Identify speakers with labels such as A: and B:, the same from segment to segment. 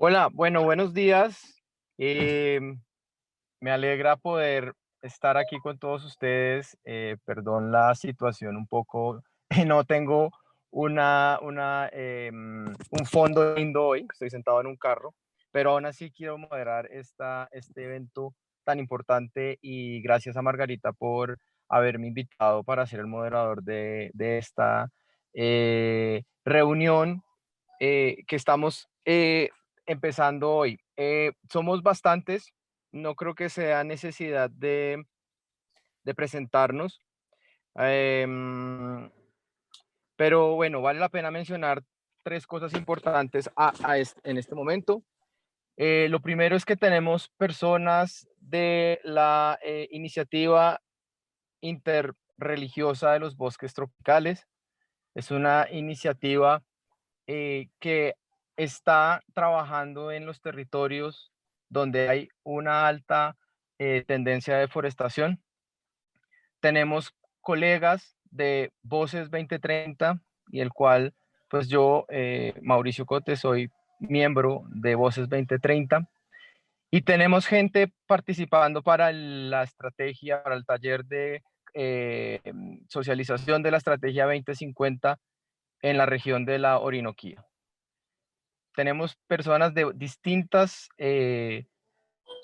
A: Hola, bueno, buenos días. Me alegra poder estar aquí con todos ustedes. Perdón la situación un poco, no tengo un fondo lindo hoy, estoy sentado en un carro, pero aún así quiero moderar este evento tan importante y gracias a Margarita por haberme invitado para ser el moderador de esta reunión que estamos empezando hoy. Somos bastantes, no creo que sea necesidad de presentarnos, em, pero bueno, vale la pena mencionar tres cosas importantes en este momento. Lo primero es que tenemos personas de la iniciativa interreligiosa de los bosques tropicales. Es una iniciativa que está trabajando en los territorios donde hay una alta tendencia de deforestación. Tenemos colegas de Voces 2030 y el cual, pues yo, Mauricio Cote, soy miembro de Voces 2030 y tenemos gente participando para la estrategia, para el taller de socialización de la estrategia 2050 en la región de la Orinoquía. Tenemos personas de distintos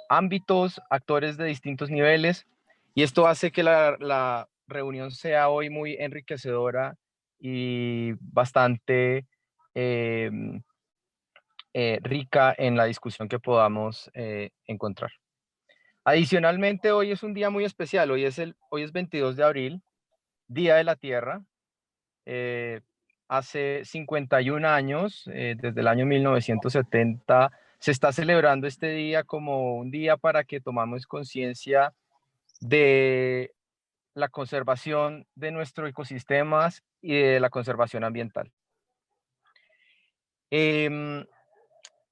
A: ámbitos, actores de distintos niveles, y esto hace que la reunión sea hoy muy enriquecedora y bastante eh, rica en la discusión que podamos encontrar. Adicionalmente, hoy es un día muy especial, hoy es 22 de abril, Día de la Tierra. eh, Hace 51 años, desde el año 1970, se está celebrando este día como un día para que tomamos conciencia de la conservación de nuestros ecosistemas y de la conservación ambiental. Em,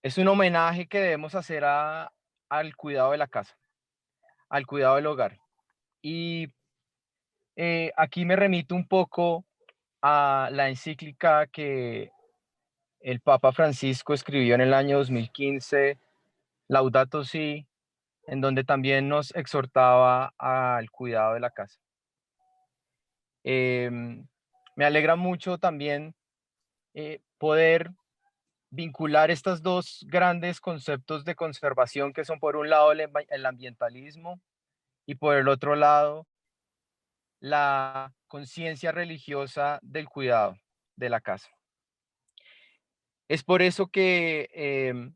A: es un homenaje que debemos hacer al cuidado de la casa, al cuidado del hogar. Y aquí me remito un poco a la encíclica que el Papa Francisco escribió en el año 2015, Laudato Si, en donde también nos exhortaba al cuidado de la casa. Em, Me alegra mucho también poder vincular estos dos grandes conceptos de conservación que son por un lado el ambientalismo y por el otro lado la conciencia religiosa del cuidado de la casa. Es por eso que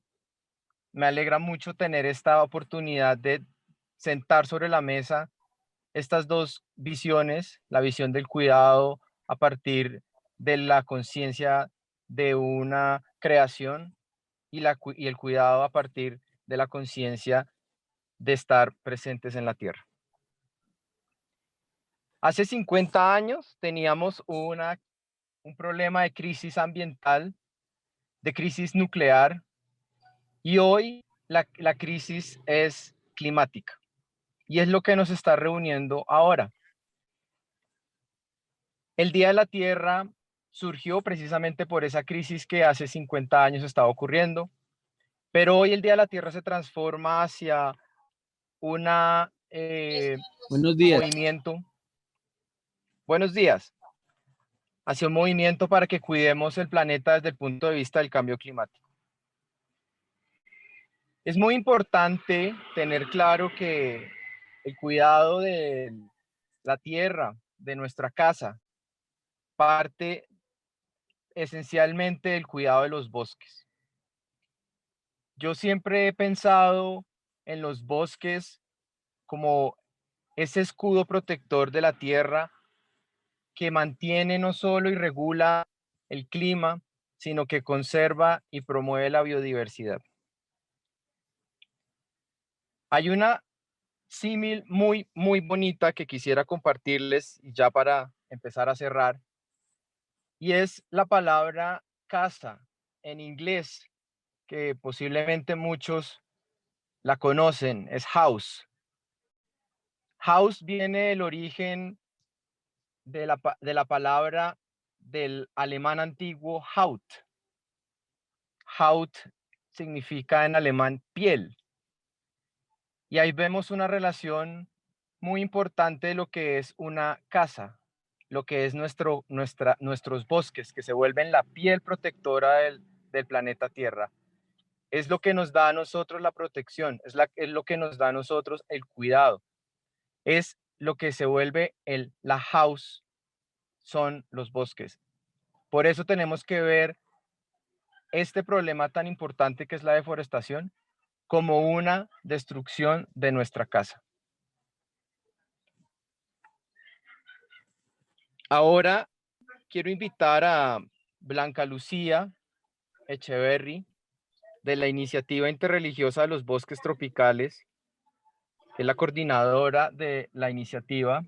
A: me alegra mucho tener esta oportunidad de sentar sobre la mesa estas dos visiones, la visión del cuidado a partir de la conciencia de una creación y el cuidado a partir de la conciencia de estar presentes en la tierra. Hace 50 años teníamos un problema de crisis ambiental, de crisis nuclear, y hoy la crisis es climática. Y es lo que nos está reuniendo ahora. El Día de la Tierra surgió precisamente por esa crisis que hace 50 años estaba ocurriendo, pero hoy el Día de la Tierra se transforma hacia una
B: Buenos días.
A: movimiento, buenos días, hacia un movimiento para que cuidemos el planeta desde el punto de vista del cambio climático. Es muy importante tener claro que el cuidado de la tierra, de nuestra casa, parte esencialmente del cuidado de los bosques. Yo siempre he pensado en los bosques como ese escudo protector de la tierra que mantiene no solo y regula el clima, sino que conserva y promueve la biodiversidad. Hay una símil muy bonita que quisiera compartirles ya para empezar a cerrar, y es la palabra casa en inglés, que posiblemente muchos la conocen, es house. House viene del origen de la palabra del alemán antiguo Haut. Haut significa en alemán piel. Y ahí vemos una relación muy importante de lo que es una casa, lo que es nuestros bosques, que se vuelven la piel protectora del planeta Tierra. Es lo que nos da a nosotros la protección, es lo que nos da a nosotros el cuidado, es lo que se vuelve la house, son los bosques. Por eso tenemos que ver este problema tan importante que es la deforestación como una destrucción de nuestra casa. Ahora quiero invitar a Blanca Lucía Echeverry de la Iniciativa Interreligiosa de los Bosques Tropicales, que es la coordinadora de la iniciativa,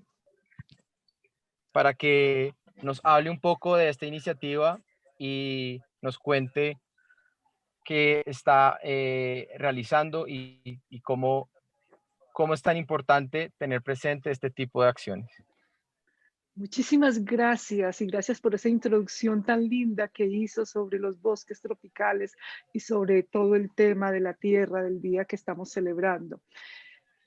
A: para que nos hable un poco de esta iniciativa y nos cuente qué está realizando y cómo es tan importante tener presente este tipo de acciones.
C: Muchísimas gracias y gracias por esa introducción tan linda que hizo sobre los bosques tropicales y sobre todo el tema de la tierra del día que estamos celebrando.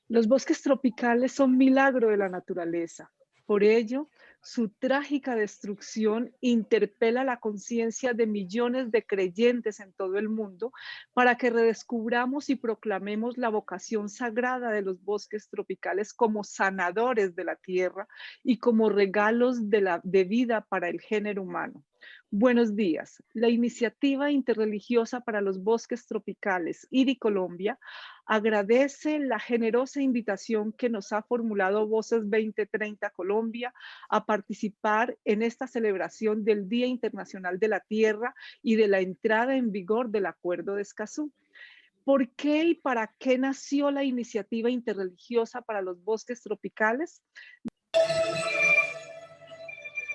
C: Los bosques tropicales son milagro de la naturaleza. Por ello, su trágica destrucción interpela la conciencia de millones de creyentes en todo el mundo para que redescubramos y proclamemos la vocación sagrada de los bosques tropicales como sanadores de la tierra y como regalos de vida para el género humano. Buenos días. La Iniciativa Interreligiosa para los Bosques Tropicales, IRI Colombia, agradece la generosa invitación que nos ha formulado Voces 2030 Colombia a participar en esta celebración del Día Internacional de la Tierra y de la entrada en vigor del Acuerdo de Escazú. ¿Por qué y para qué nació la Iniciativa Interreligiosa para los Bosques Tropicales?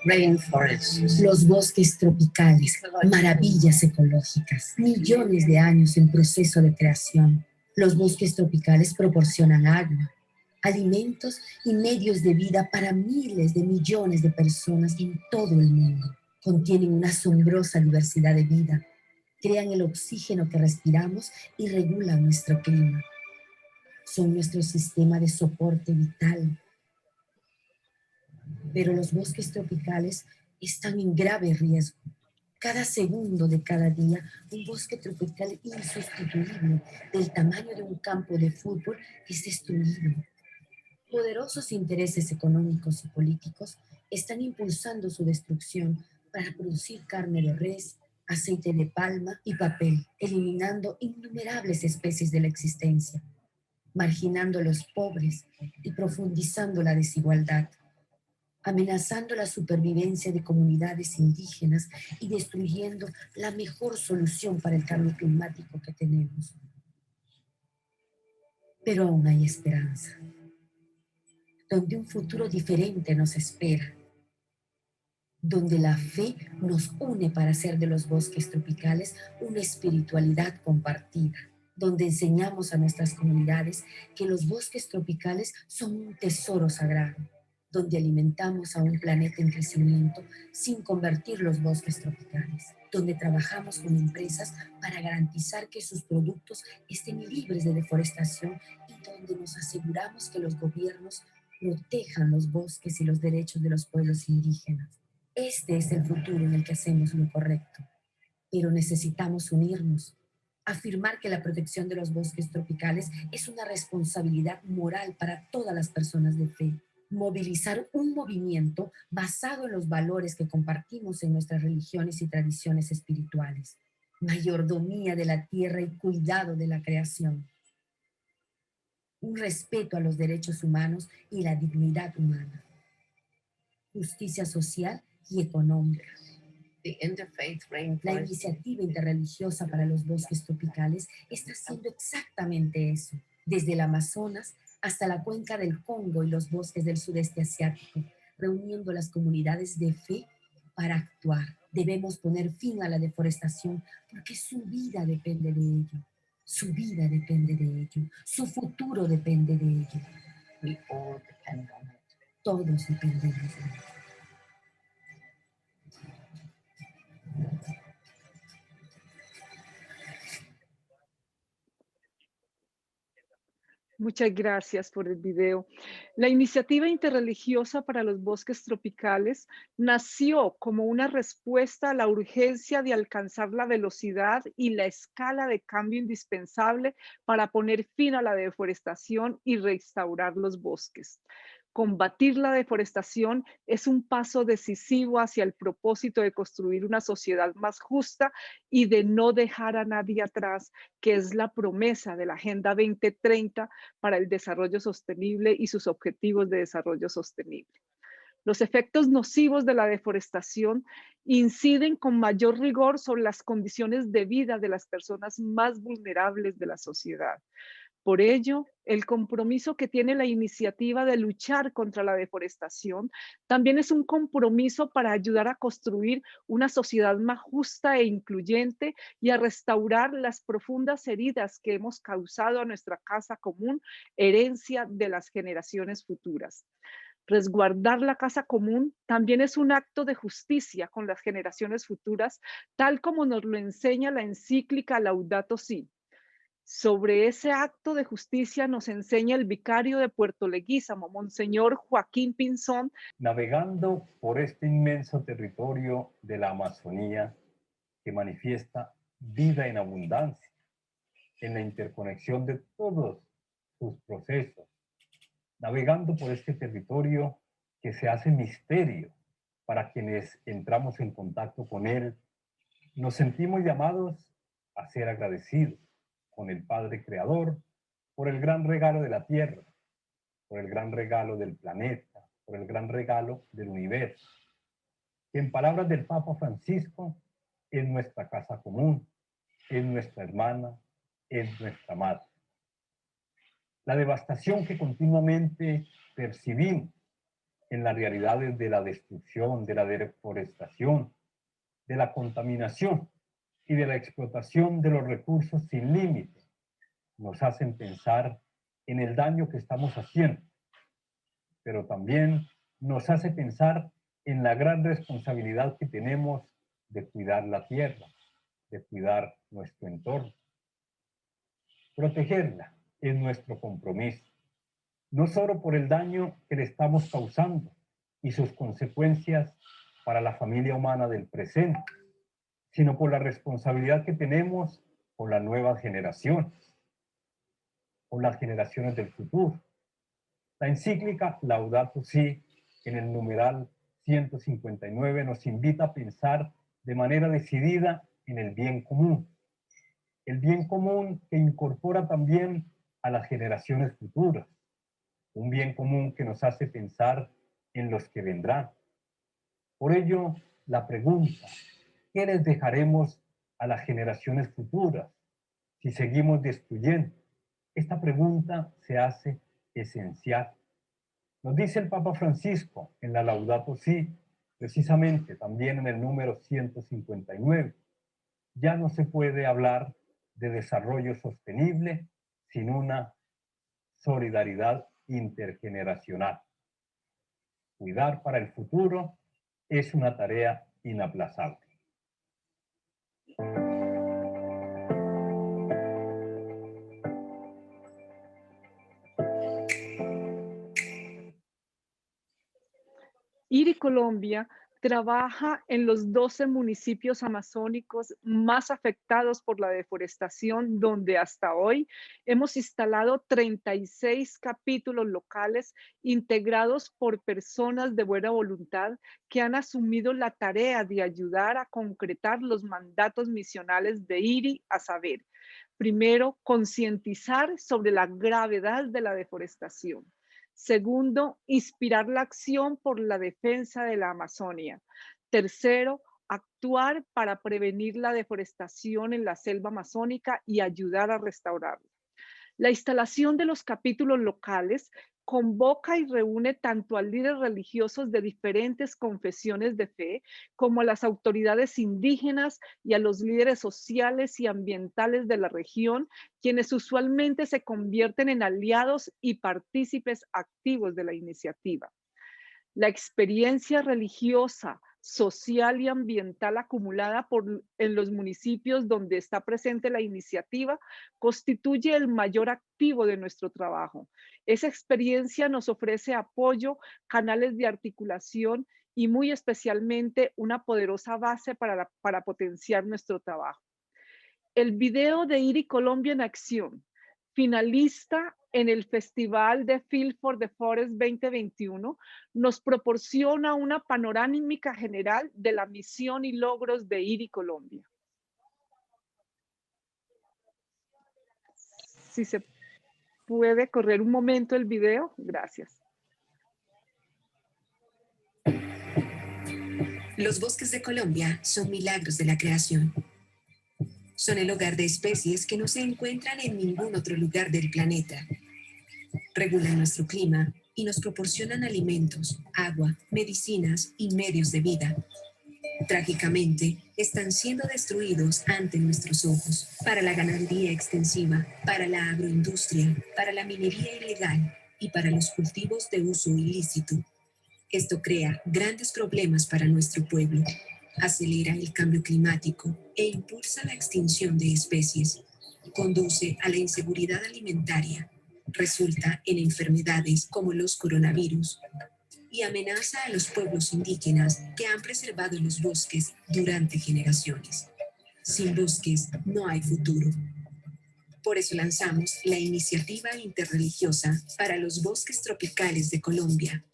D: Rainforests, los bosques tropicales, maravillas ecológicas, millones de años en proceso de creación. Los bosques tropicales proporcionan agua, alimentos y medios de vida para miles de millones de personas en todo el mundo. Contienen una asombrosa diversidad de vida, crean el oxígeno que respiramos y regulan nuestro clima. Son nuestro sistema de soporte vital. Pero los bosques tropicales están en grave riesgo. Cada segundo de cada día, un bosque tropical insustituible del tamaño de un campo de fútbol es destruido. Poderosos intereses económicos y políticos están impulsando su destrucción para producir carne de res, aceite de palma y papel, eliminando innumerables especies de la existencia, marginando a los pobres y profundizando la desigualdad, amenazando la supervivencia de comunidades indígenas y destruyendo la mejor solución para el cambio climático que tenemos. Pero aún hay esperanza, donde un futuro diferente nos espera, donde la fe nos une para hacer de los bosques tropicales una espiritualidad compartida, donde enseñamos a nuestras comunidades que los bosques tropicales son un tesoro sagrado, donde alimentamos a un planeta en crecimiento sin convertir los bosques tropicales, donde trabajamos con empresas para garantizar que sus productos estén libres de deforestación y donde nos aseguramos que los gobiernos protejan los bosques y los derechos de los pueblos indígenas. Este es el futuro en el que hacemos lo correcto, pero necesitamos unirnos, afirmar que la protección de los bosques tropicales es una responsabilidad moral para todas las personas de fe, movilizar un movimiento basado en los valores que compartimos en nuestras religiones y tradiciones espirituales, mayordomía de la tierra y cuidado de la creación, un respeto a los derechos humanos y la dignidad humana, justicia social y económica. La Iniciativa Interreligiosa para los Bosques Tropicales está haciendo exactamente eso, desde el Amazonas hasta la cuenca del Congo y los bosques del sudeste asiático, reuniendo las comunidades de fe para actuar. Debemos poner fin a la deforestación porque su vida depende de ello. Su vida depende de ello. Su futuro depende de ello. We all depend on it. Todos dependemos de ello.
C: Muchas gracias por el video. La iniciativa interreligiosa para los bosques tropicales nació como una respuesta a la urgencia de alcanzar la velocidad y la escala de cambio indispensable para poner fin a la deforestación y restaurar los bosques. Combatir la deforestación es un paso decisivo hacia el propósito de construir una sociedad más justa y de no dejar a nadie atrás, que es la promesa de la Agenda 2030 para el desarrollo sostenible y sus objetivos de desarrollo sostenible. Los efectos nocivos de la deforestación inciden con mayor rigor sobre las condiciones de vida de las personas más vulnerables de la sociedad. Por ello, el compromiso que tiene la iniciativa de luchar contra la deforestación también es un compromiso para ayudar a construir una sociedad más justa e incluyente y a restaurar las profundas heridas que hemos causado a nuestra casa común, herencia de las generaciones futuras. Resguardar la casa común también es un acto de justicia con las generaciones futuras, tal como nos lo enseña la encíclica Laudato Si. Sobre ese acto de justicia nos enseña el vicario de Puerto Leguízamo, Monseñor Joaquín Pinzón.
B: Navegando por este inmenso territorio de la Amazonía que manifiesta vida en abundancia, en la interconexión de todos sus procesos, navegando por este territorio que se hace misterio para quienes entramos en contacto con él, nos sentimos llamados a ser agradecidos con el Padre Creador por el gran regalo de la Tierra, por el gran regalo del planeta, por el gran regalo del universo, que en palabras del Papa Francisco es nuestra casa común, es nuestra hermana, es nuestra madre. La devastación que continuamente percibimos en las realidades de la destrucción, de la deforestación, de la contaminación y de la explotación de los recursos sin límites, nos hacen pensar en el daño que estamos haciendo, pero también nos hace pensar en la gran responsabilidad que tenemos de cuidar la tierra, de cuidar nuestro entorno. Protegerla es nuestro compromiso, no solo por el daño que le estamos causando y sus consecuencias para la familia humana del presente, sino por la responsabilidad que tenemos con las nuevas generaciones, con las generaciones del futuro. La encíclica Laudato Si, en el numeral 159, nos invita a pensar de manera decidida en el bien común que incorpora también a las generaciones futuras, un bien común que nos hace pensar en los que vendrán. Por ello, la pregunta, ¿qué les dejaremos a las generaciones futuras si seguimos destruyendo? Esta pregunta se hace esencial. Nos dice el Papa Francisco en la Laudato Si, precisamente también en el número 159, ya no se puede hablar de desarrollo sostenible sin una solidaridad intergeneracional. Cuidar para el futuro es una tarea inaplazable.
C: IRI Colombia trabaja en los 12 municipios amazónicos más afectados por la deforestación, donde hasta hoy hemos instalado 36 capítulos locales integrados por personas de buena voluntad que han asumido la tarea de ayudar a concretar los mandatos misionales de IRI, a saber, primero, concientizar sobre la gravedad de la deforestación. Segundo, inspirar la acción por la defensa de la Amazonia. Tercero, actuar para prevenir la deforestación en la selva amazónica y ayudar a restaurarla. La instalación de los capítulos locales convoca y reúne tanto a líderes religiosos de diferentes confesiones de fe como a las autoridades indígenas y a los líderes sociales y ambientales de la región, quienes usualmente se convierten en aliados y partícipes activos de la iniciativa. La experiencia religiosa, social y ambiental acumulada en los municipios donde está presente la iniciativa constituye el mayor activo de nuestro trabajo. Esa experiencia nos ofrece apoyo, canales de articulación y muy especialmente una poderosa base para potenciar nuestro trabajo. El video de IRI Colombia en Acción, finalista en el Festival de Feel for the Forest 2021, nos proporciona una panorámica general de la misión y logros de IRI Colombia. Si se puede correr un momento el video, gracias.
E: Los bosques de Colombia son milagros de la creación. Son el hogar de especies que no se encuentran en ningún otro lugar del planeta. Regulan nuestro clima y nos proporcionan alimentos, agua, medicinas y medios de vida. Trágicamente, están siendo destruidos ante nuestros ojos, para la ganadería extensiva, para la agroindustria, para la minería ilegal y para los cultivos de uso ilícito. Esto crea grandes problemas para nuestro pueblo, acelera el cambio climático e impulsa la extinción de especies, conduce a la inseguridad alimentaria, resulta en enfermedades como los coronavirus y amenaza a los pueblos indígenas que han preservado los bosques durante generaciones. Sin bosques no hay futuro. Por eso lanzamos la iniciativa interreligiosa para los bosques tropicales de Colombia,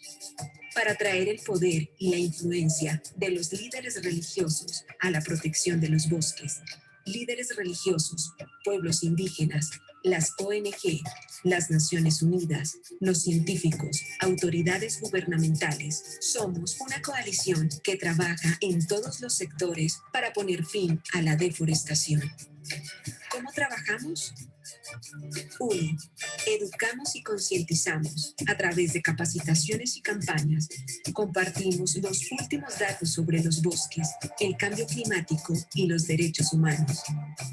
E: para traer el poder y la influencia de los líderes religiosos a la protección de los bosques. Líderes religiosos, pueblos indígenas, las ONG, las Naciones Unidas, los científicos, autoridades gubernamentales. Somos una coalición que trabaja en todos los sectores para poner fin a la deforestación. ¿Cómo trabajamos? 1. Educamos y concientizamos a través de capacitaciones y campañas. Compartimos los últimos datos sobre los bosques, el cambio climático y los derechos humanos.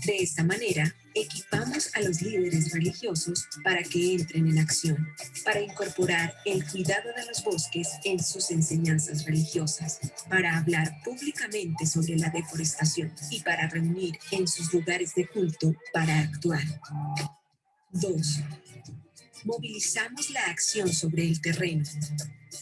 E: De esta manera, equipamos a los líderes religiosos para que entren en acción, para incorporar el cuidado de los bosques en sus enseñanzas religiosas, para hablar públicamente sobre la deforestación y para reunir en sus lugares de culto para actuar. 2. Movilizamos la acción sobre el terreno.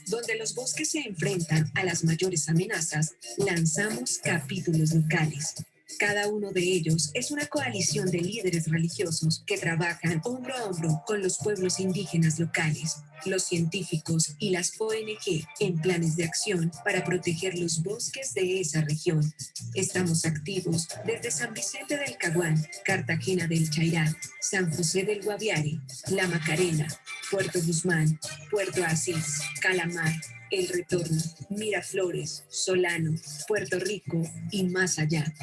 E: Donde los bosques se enfrentan a las mayores amenazas, lanzamos capítulos locales. Cada uno de ellos es una coalición de líderes religiosos que trabajan hombro a hombro con los pueblos indígenas locales, los científicos y las ONG en planes de acción para proteger los bosques de esa región. Estamos activos desde San Vicente del Caguán, Cartagena del Chairá, San José del Guaviare, La Macarena, Puerto Guzmán, Puerto Asís, Calamar, El Retorno, Miraflores, Solano, Puerto Rico y más allá.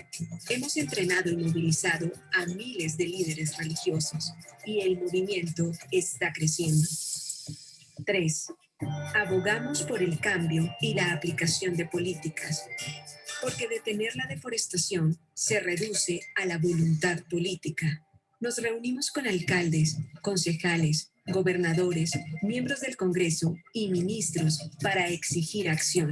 E: Hemos entrenado y movilizado a miles de líderes religiosos y el movimiento está creciendo. 3. Abogamos por el cambio y la aplicación de políticas, porque detener la deforestación se reduce a la voluntad política. Nos reunimos con alcaldes, concejales, gobernadores, miembros del Congreso y ministros para exigir acción.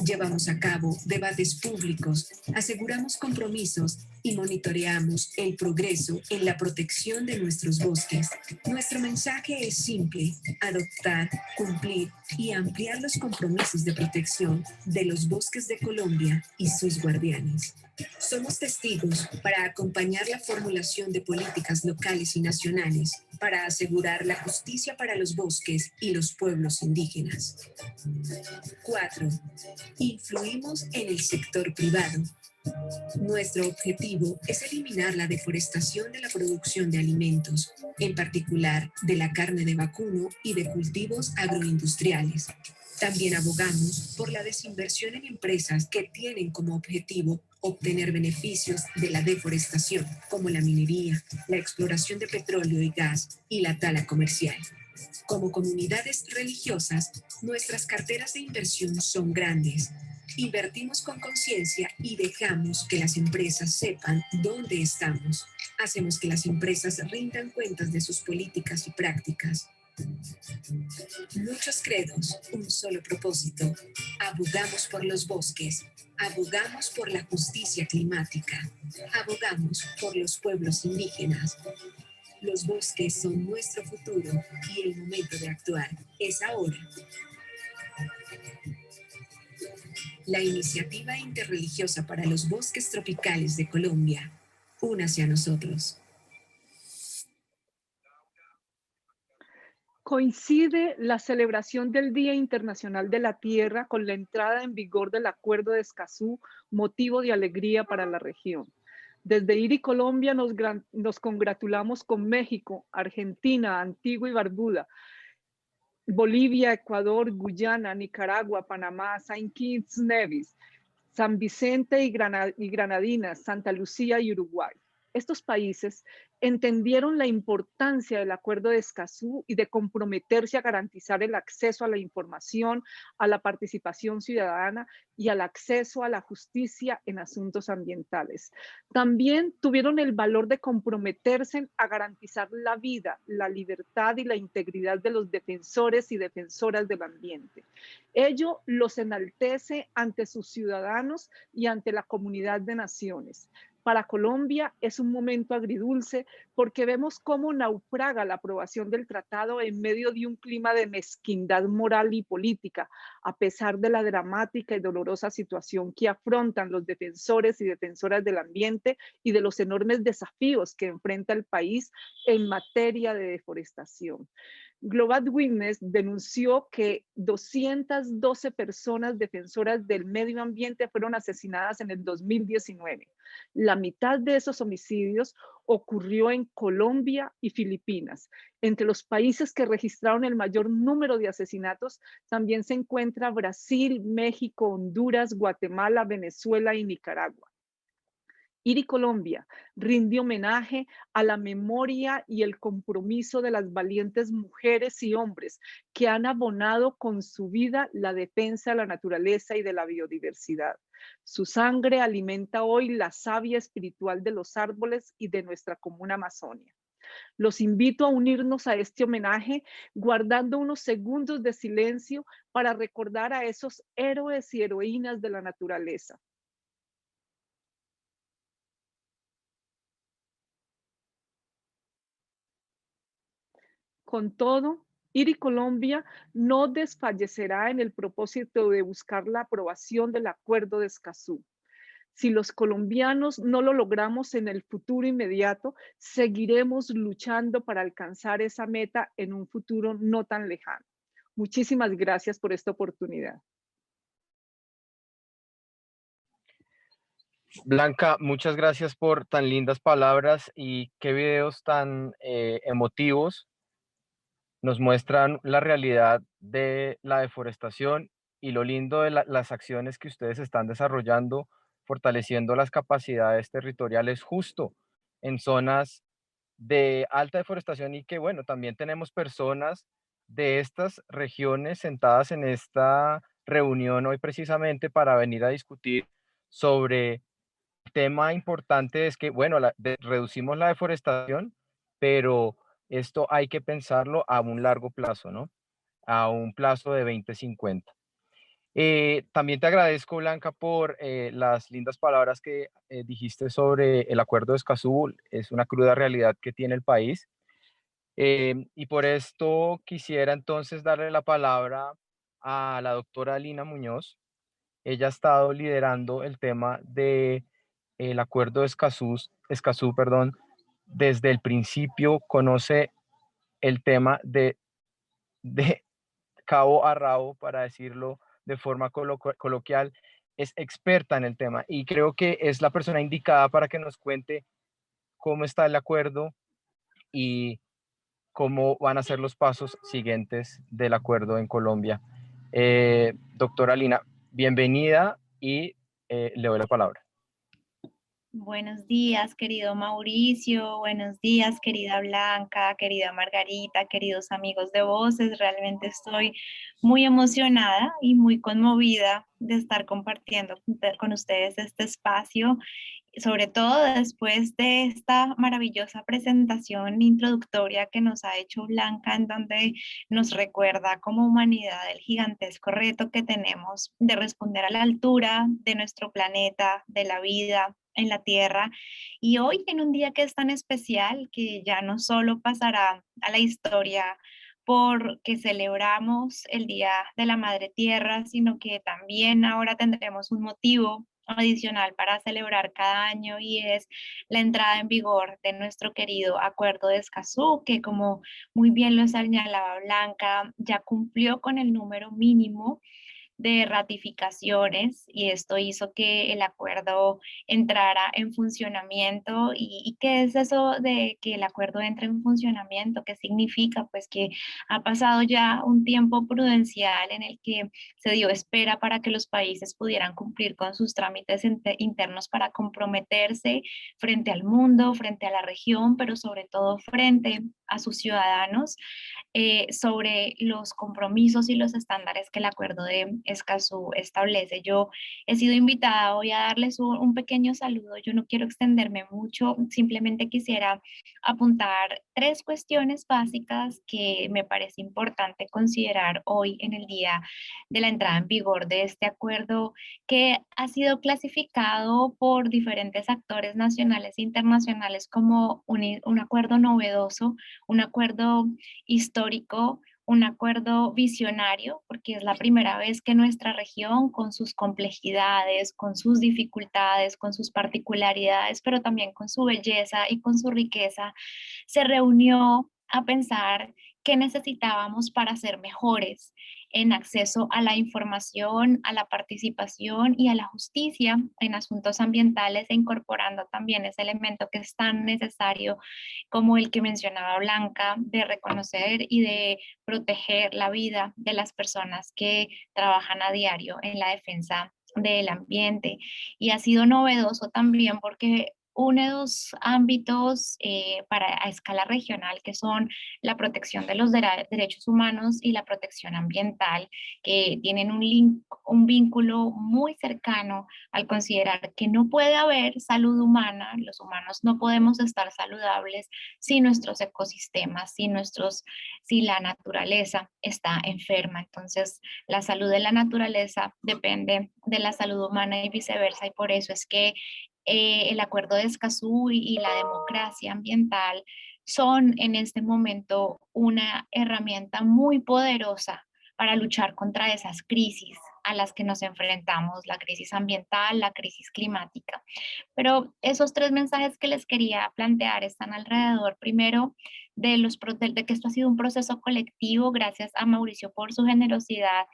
E: Llevamos a cabo debates públicos, aseguramos compromisos y monitoreamos el progreso en la protección de nuestros bosques. Nuestro mensaje es simple: adoptar, cumplir y ampliar los compromisos de protección de los bosques de Colombia y sus guardianes. Somos testigos para acompañar la formulación de políticas locales y nacionales para asegurar la justicia para los bosques y los pueblos indígenas. 4. Influimos en el sector privado. Nuestro objetivo es eliminar la deforestación de la producción de alimentos, en particular de la carne de vacuno y de cultivos agroindustriales. También abogamos por la desinversión en empresas que tienen como objetivo obtener beneficios de la deforestación, como la minería, la exploración de petróleo y gas y la tala comercial. Como comunidades religiosas, nuestras carteras de inversión son grandes. Invertimos con conciencia y dejamos que las empresas sepan dónde estamos. Hacemos que las empresas rindan cuentas de sus políticas y prácticas. Muchos credos, un solo propósito. Abogamos por los bosques, abogamos por la justicia climática, abogamos por los pueblos indígenas. Los bosques son nuestro futuro y el momento de actuar es ahora. La Iniciativa Interreligiosa para los Bosques Tropicales de Colombia. Únase a nosotros.
C: Coincide la celebración del Día Internacional de la Tierra con la entrada en vigor del Acuerdo de Escazú, motivo de alegría para la región. Desde IRI Colombia nos congratulamos con México, Argentina, Antigua y Barbuda, Bolivia, Ecuador, Guyana, Nicaragua, Panamá, Saint Kitts, Nevis, San Vicente y Granadinas, Santa Lucía y Uruguay. Estos países entendieron la importancia del Acuerdo de Escazú y de comprometerse a garantizar el acceso a la información, a la participación ciudadana y al acceso a la justicia en asuntos ambientales. También tuvieron el valor de comprometerse a garantizar la vida, la libertad y la integridad de los defensores y defensoras del ambiente. Ello los enaltece ante sus ciudadanos y ante la comunidad de naciones. Para Colombia es un momento agridulce porque vemos cómo naufraga la aprobación del tratado en medio de un clima de mezquindad moral y política, a pesar de la dramática y dolorosa situación que afrontan los defensores y defensoras del ambiente y de los enormes desafíos que enfrenta el país en materia de deforestación. Global Witness denunció que 212 personas defensoras del medio ambiente fueron asesinadas en el 2019. La mitad de esos homicidios ocurrió en Colombia y Filipinas. Entre los países que registraron el mayor número de asesinatos también se encuentra Brasil, México, Honduras, Guatemala, Venezuela y Nicaragua. IRI Colombia rinde homenaje a la memoria y el compromiso de las valientes mujeres y hombres que han abonado con su vida la defensa de la naturaleza y de la biodiversidad. Su sangre alimenta hoy la savia espiritual de los árboles y de nuestra común Amazonia. Los invito a unirnos a este homenaje guardando unos segundos de silencio para recordar a esos héroes y heroínas de la naturaleza. Con todo, IRI Colombia no desfallecerá en el propósito de buscar la aprobación del Acuerdo de Escazú. Si los colombianos no lo logramos en el futuro inmediato, seguiremos luchando para alcanzar esa meta en un futuro no tan lejano. Muchísimas gracias por esta oportunidad.
A: Blanca, muchas gracias por tan lindas palabras y qué videos tan emotivos. Nos muestran la realidad de la deforestación y lo lindo de las acciones que ustedes están desarrollando, fortaleciendo las capacidades territoriales justo en zonas de alta deforestación y que, bueno, también tenemos personas de estas regiones sentadas en esta reunión hoy precisamente para venir a discutir sobre el tema importante es que, bueno, reducimos la deforestación, pero esto hay que pensarlo a un largo plazo, ¿no? A un plazo de 2050. También te agradezco, Blanca, por las lindas palabras que dijiste sobre el acuerdo de Escazú. Es una cruda realidad que tiene el país. Y por esto quisiera entonces darle la palabra a la doctora Lina Muñoz. Ella ha estado liderando el tema de el acuerdo de Escazú, perdón, desde el principio, conoce el tema de cabo a rabo, para decirlo de forma coloquial, es experta en el tema y creo que es la persona indicada para que nos cuente cómo está el acuerdo y cómo van a ser los pasos siguientes del acuerdo en Colombia. Doctora Lina, bienvenida y le doy la palabra.
F: Buenos días, querido Mauricio, buenos días, querida Blanca, querida Margarita, queridos amigos de Voces. Realmente estoy muy emocionada y muy conmovida de estar compartiendo con ustedes este espacio sobre todo después de esta maravillosa presentación introductoria que nos ha hecho Blanca, en donde nos recuerda como humanidad el gigantesco reto que tenemos de responder a la altura de nuestro planeta, de la vida en la Tierra. Y hoy, en un día que es tan especial, que ya no solo pasará a la historia porque celebramos el Día de la Madre Tierra, sino que también ahora tendremos un motivo adicional para celebrar cada año, y es la entrada en vigor de nuestro querido Acuerdo de Escazú, que, como muy bien lo señalaba Blanca, ya cumplió con el número mínimo de ratificaciones, y esto hizo que el acuerdo entrara en funcionamiento. ¿Y qué es eso de que el acuerdo entre en funcionamiento? ¿Qué significa? Pues que ha pasado ya un tiempo prudencial en el que se dio espera para que los países pudieran cumplir con sus trámites internos para comprometerse frente al mundo, frente a la región, pero sobre todo frente a sus ciudadanos, sobre los compromisos y los estándares que el Acuerdo de Escazú establece. Yo he sido invitada hoy a darles un pequeño saludo. Yo no quiero extenderme mucho, simplemente quisiera apuntar tres cuestiones básicas que me parece importante considerar hoy en el día de la entrada en vigor de este acuerdo, que ha sido clasificado por diferentes actores nacionales e internacionales como un acuerdo novedoso, un acuerdo histórico, un acuerdo visionario, porque es la primera vez que nuestra región, con sus complejidades, con sus dificultades, con sus particularidades, pero también con su belleza y con su riqueza, se reunió a pensar qué necesitábamos para ser mejores en acceso a la información, a la participación y a la justicia en asuntos ambientales, e incorporando también ese elemento que es tan necesario como el que mencionaba Blanca, de reconocer y de proteger la vida de las personas que trabajan a diario en la defensa del ambiente. Y ha sido novedoso también porque une dos ámbitos a escala regional, que son la protección de los derechos humanos y la protección ambiental, que tienen un vínculo muy cercano al considerar que no puede haber salud humana. Los humanos no podemos estar saludables si nuestros ecosistemas, si la naturaleza está enferma. Entonces, la salud de la naturaleza depende de la salud humana y viceversa, y por eso es que el Acuerdo de Escazú y la democracia ambiental son en este momento una herramienta muy poderosa para luchar contra esas crisis a las que nos enfrentamos: la crisis ambiental, la crisis climática. Pero esos tres mensajes que les quería plantear están alrededor, primero, de que esto ha sido un proceso colectivo. Gracias a Mauricio por su generosidad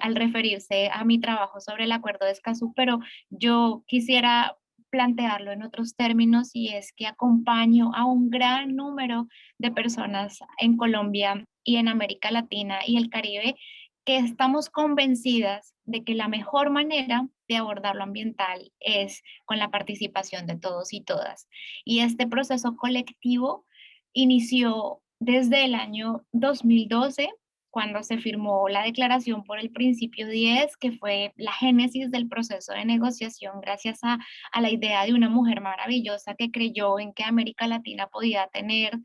F: al referirse a mi trabajo sobre el Acuerdo de Escazú, pero yo quisiera plantearlo en otros términos, y es que acompaño a un gran número de personas en Colombia y en América Latina y el Caribe, que estamos convencidas de que la mejor manera de abordar lo ambiental es con la participación de todos y todas. Y este proceso colectivo inició desde el año 2012, cuando se firmó la Declaración por el Principio 10, que fue la génesis del proceso de negociación, gracias a la idea de una mujer maravillosa que creyó en que América Latina podía tener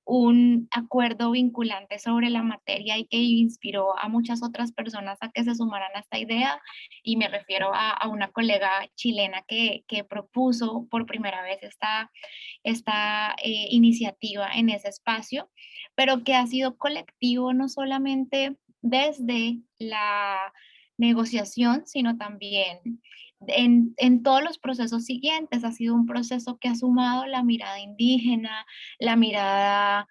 F: un acuerdo vinculante sobre la materia, y que inspiró a muchas otras personas a que se sumaran a esta idea. Y me refiero a una colega chilena que propuso por primera vez esta iniciativa en ese espacio, pero que ha sido colectivo no solamente desde la negociación, sino también en todos los procesos siguientes. Ha sido un proceso que ha sumado la mirada indígena, la mirada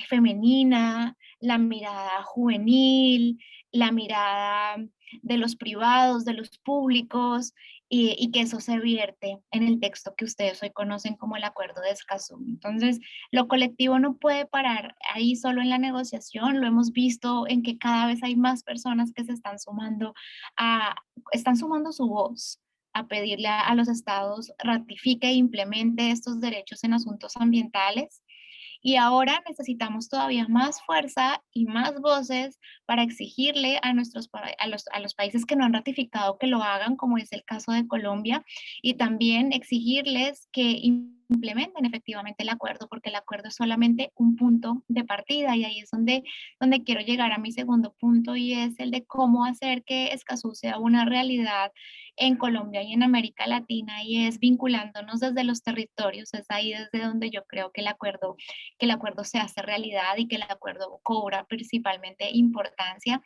F: femenina, la mirada juvenil, la mirada de los privados, de los públicos, y que eso se vierte en el texto que ustedes hoy conocen como el Acuerdo de Escazú. Entonces, lo colectivo no puede parar ahí solo en la negociación. Lo hemos visto en que cada vez hay más personas que se están sumando su voz a pedirle a los estados ratifique e implemente estos derechos en asuntos ambientales. Y ahora necesitamos todavía más fuerza y más voces para exigirle a a los países que no han ratificado que lo hagan, como es el caso de Colombia, y también exigirles que implementen efectivamente el acuerdo, porque el acuerdo es solamente un punto de partida, y ahí es donde quiero llegar a mi segundo punto, y es el de cómo hacer que Escazú sea una realidad en Colombia y en América Latina, y es vinculándonos desde los territorios. Es ahí desde donde yo creo que el acuerdo se hace realidad y que el acuerdo cobra principalmente importancia,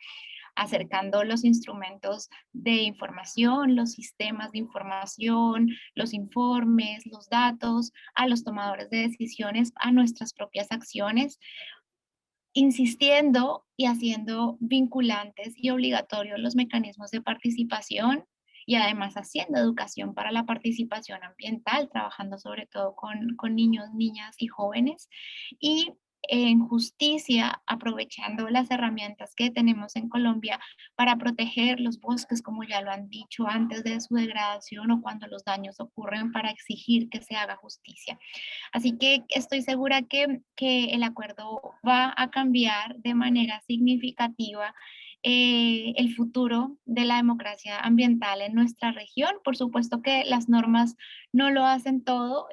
F: acercando los instrumentos de información, los sistemas de información, los informes, los datos a los tomadores de decisiones, a nuestras propias acciones, insistiendo y haciendo vinculantes y obligatorios los mecanismos de participación, y además haciendo educación para la participación ambiental, trabajando sobre todo con niños, niñas y jóvenes, y en justicia, aprovechando las herramientas que tenemos en Colombia para proteger los bosques, como ya lo han dicho, antes de su degradación o cuando los daños ocurren, para exigir que se haga justicia. Así que estoy segura que el acuerdo va a cambiar de manera significativa el futuro de la democracia ambiental en nuestra región. Por supuesto que las normas no lo hacen todo,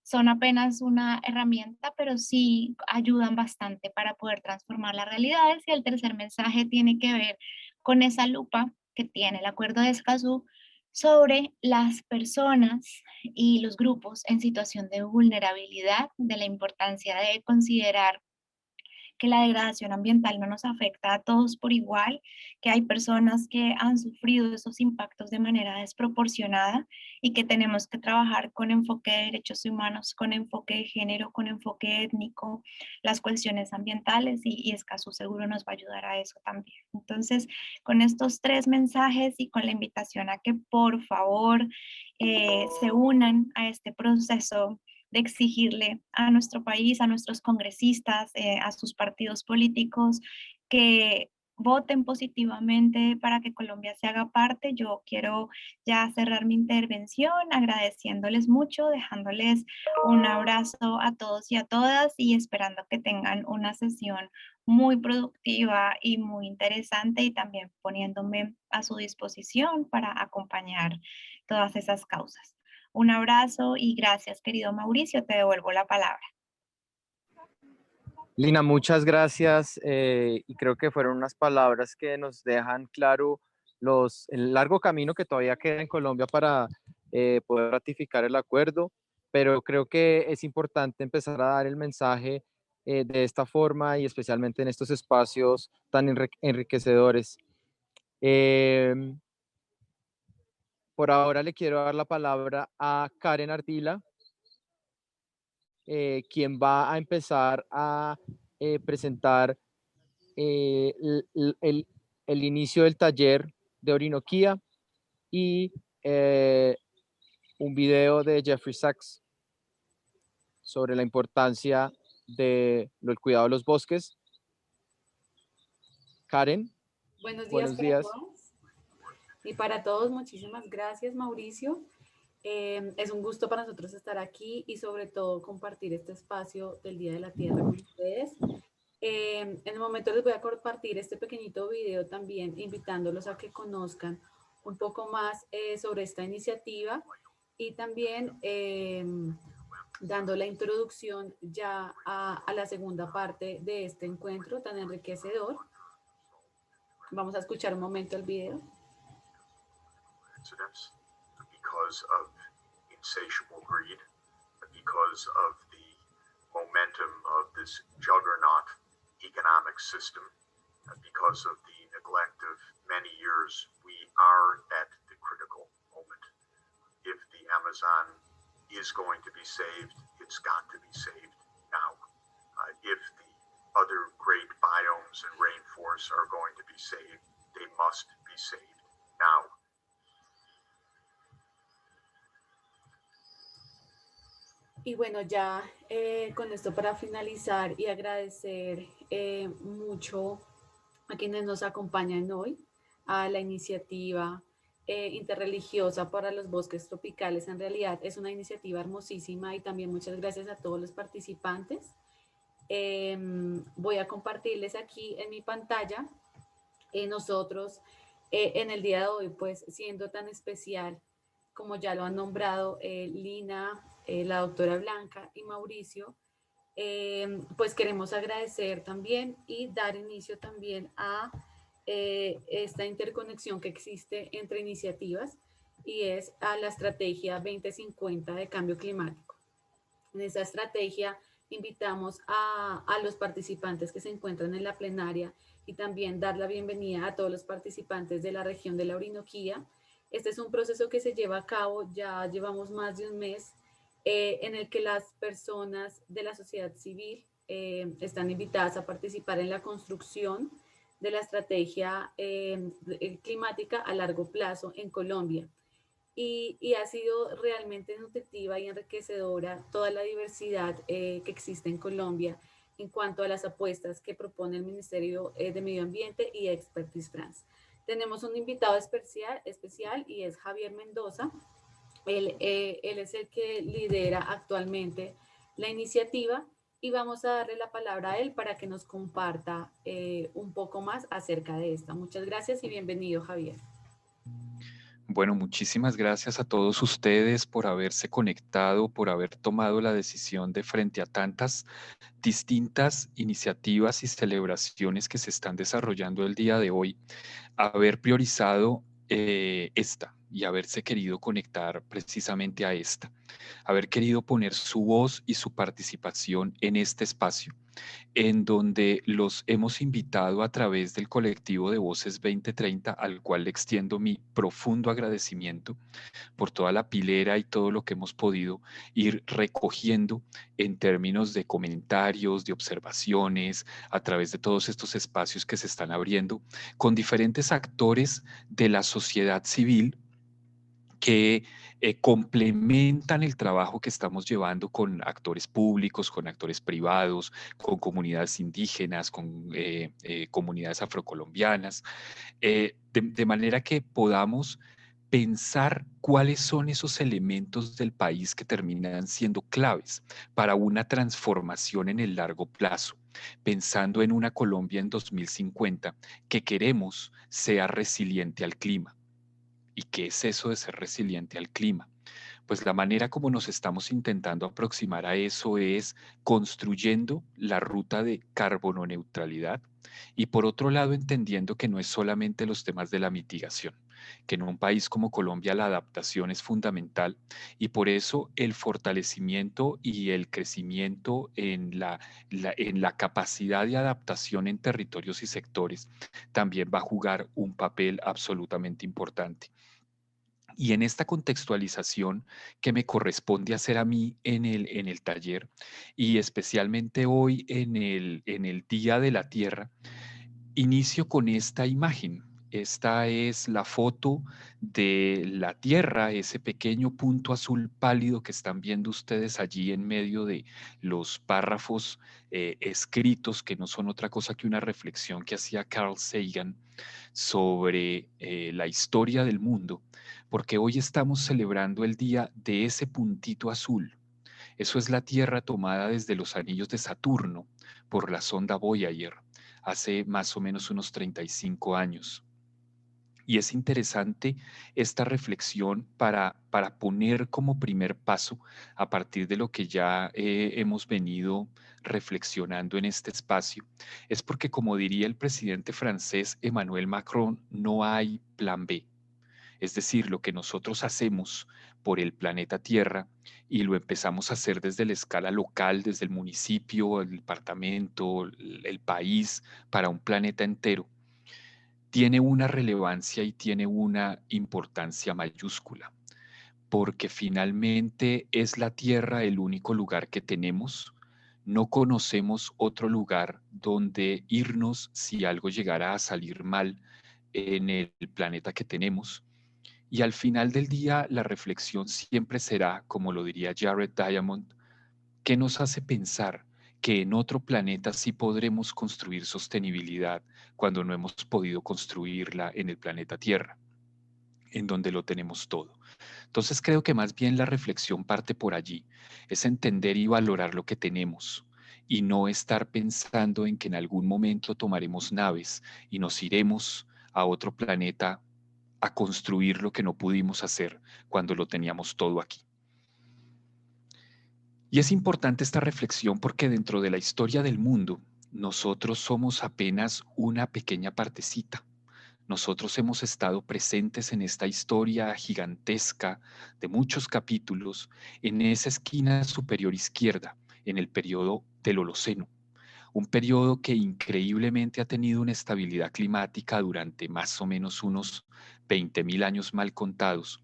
F: son apenas una herramienta, pero sí ayudan bastante para poder transformar las realidades. Y el tercer mensaje tiene que ver con esa lupa que tiene el Acuerdo de Escazú sobre las personas y los grupos en situación de vulnerabilidad, de la importancia de considerar que la degradación ambiental no nos afecta a todos por igual, que hay personas que han sufrido esos impactos de manera desproporcionada y que tenemos que trabajar con enfoque de derechos humanos, con enfoque de género, con enfoque étnico, las cuestiones ambientales, y Escazú seguro nos va a ayudar a eso también. Entonces, con estos tres mensajes y con la invitación a que por favor se unan a este proceso de exigirle a nuestro país, a nuestros congresistas, a sus partidos políticos, que voten positivamente para que Colombia se haga parte. Yo quiero ya cerrar mi intervención agradeciéndoles mucho, dejándoles un abrazo a todos y a todas, y esperando que tengan una sesión muy productiva y muy interesante, y también poniéndome a su disposición para acompañar todas esas causas. Un abrazo y gracias, querido Mauricio. Te devuelvo la palabra.
A: Lina, muchas gracias, y creo que fueron unas palabras que nos dejan claro el largo camino que todavía queda en Colombia para poder ratificar el acuerdo, pero creo que es importante empezar a dar el mensaje de esta forma, y especialmente en estos espacios tan enriquecedores. Por ahora le quiero dar la palabra a Karen Ardila, quien va a empezar a presentar el inicio del taller de Orinoquía y un video de Jeffrey Sachs sobre la importancia del cuidado de los bosques. Karen.
G: Buenos días para todos. Y para todos, muchísimas gracias, Mauricio. Es un gusto para nosotros estar aquí y sobre todo compartir este espacio del Día de la Tierra con ustedes. En el momento les voy a compartir este pequeñito video también, invitándolos a que conozcan un poco más sobre esta iniciativa, y también dando la introducción ya a la segunda parte de este encuentro tan enriquecedor. Vamos a escuchar un momento el video.
H: Because of insatiable greed, because of the momentum of this juggernaut economic system, because of the neglect of many years, we are at the critical moment. If the Amazon is going to be saved, it's got to be saved now. If the other great biomes and rainforests are going to be saved, they must be saved now.
G: Y bueno, ya con esto para finalizar y agradecer mucho a quienes nos acompañan hoy, a la iniciativa interreligiosa para los bosques tropicales. En realidad es una iniciativa hermosísima, y también muchas gracias a todos los participantes. Voy a compartirles aquí en mi pantalla. Nosotros en el día de hoy, pues siendo tan especial, como ya lo han nombrado Lina, la doctora Blanca y Mauricio, pues queremos agradecer también y dar inicio también a esta interconexión que existe entre iniciativas y es a la estrategia 2050 de cambio climático. En esa estrategia invitamos a los participantes que se encuentran en la plenaria y también dar la bienvenida a todos los participantes de la región de la Orinoquía. Este es un proceso que se lleva a cabo, ya llevamos más de un mes, en el que las personas de la sociedad civil están invitadas a participar en la construcción de la estrategia climática a largo plazo en Colombia. Y ha sido realmente nutritiva y enriquecedora toda la diversidad que existe en Colombia en cuanto a las apuestas que propone el Ministerio de Medio Ambiente y Expertise France. Tenemos un invitado especial y es Javier Mendoza. Él es el que lidera actualmente la iniciativa y vamos a darle la palabra a él para que nos comparta un poco más acerca de esta. Muchas gracias y bienvenido, Javier.
I: Bueno, muchísimas gracias a todos ustedes por haberse conectado, por haber tomado la decisión de frente a tantas distintas iniciativas y celebraciones que se están desarrollando el día de hoy, haber priorizado esta y haberse querido conectar precisamente a esta, haber querido poner su voz y su participación en este espacio, en donde los hemos invitado a través del colectivo de Voces 2030, al cual le extiendo mi profundo agradecimiento por toda la pilera y todo lo que hemos podido ir recogiendo en términos de comentarios, de observaciones, a través de todos estos espacios que se están abriendo con diferentes actores de la sociedad civil que complementan el trabajo que estamos llevando con actores públicos, con actores privados, con comunidades indígenas, con comunidades afrocolombianas, de manera que podamos pensar cuáles son esos elementos del país que terminan siendo claves para una transformación en el largo plazo, pensando en una Colombia en 2050 que queremos sea resiliente al clima. ¿Y qué es eso de ser resiliente al clima? Pues la manera como nos estamos intentando aproximar a eso es construyendo la ruta de carbono neutralidad y por otro lado entendiendo que no es solamente los temas de la mitigación, que en un país como Colombia la adaptación es fundamental y por eso el fortalecimiento y el crecimiento en la capacidad de adaptación en territorios y sectores también va a jugar un papel absolutamente importante. Y en esta contextualización que me corresponde hacer a mí en el taller y especialmente hoy en el Día de la Tierra, inicio con esta imagen. Esta es la foto de la Tierra, ese pequeño punto azul pálido que están viendo ustedes allí en medio de los párrafos escritos, que no son otra cosa que una reflexión que hacía Carl Sagan sobre la historia del mundo, porque hoy estamos celebrando el día de ese puntito azul. Eso es la Tierra tomada desde los anillos de Saturno por la sonda Voyager hace más o menos unos 35 años. Y es interesante esta reflexión para poner como primer paso, a partir de lo que ya hemos venido reflexionando en este espacio, es porque, como diría el presidente francés Emmanuel Macron, no hay plan B. Es decir, lo que nosotros hacemos por el planeta Tierra y lo empezamos a hacer desde la escala local, desde el municipio, el departamento, el país, para un planeta entero, tiene una relevancia y tiene una importancia mayúscula, porque finalmente es la Tierra el único lugar que tenemos. No conocemos otro lugar donde irnos si algo llegara a salir mal en el planeta que tenemos. Y al final del día, la reflexión siempre será, como lo diría Jared Diamond, ¿qué nos hace pensar que en otro planeta sí podremos construir sostenibilidad cuando no hemos podido construirla en el planeta Tierra, en donde lo tenemos todo? Entonces creo que más bien la reflexión parte por allí, es entender y valorar lo que tenemos y no estar pensando en que en algún momento tomaremos naves y nos iremos a otro planeta a construir lo que no pudimos hacer cuando lo teníamos todo aquí. Y es importante esta reflexión porque dentro de la historia del mundo, nosotros somos apenas una pequeña partecita. Nosotros hemos estado presentes en esta historia gigantesca de muchos capítulos en esa esquina superior izquierda, en el periodo del Holoceno, un periodo que increíblemente ha tenido una estabilidad climática durante más o menos unos 20.000 años mal contados,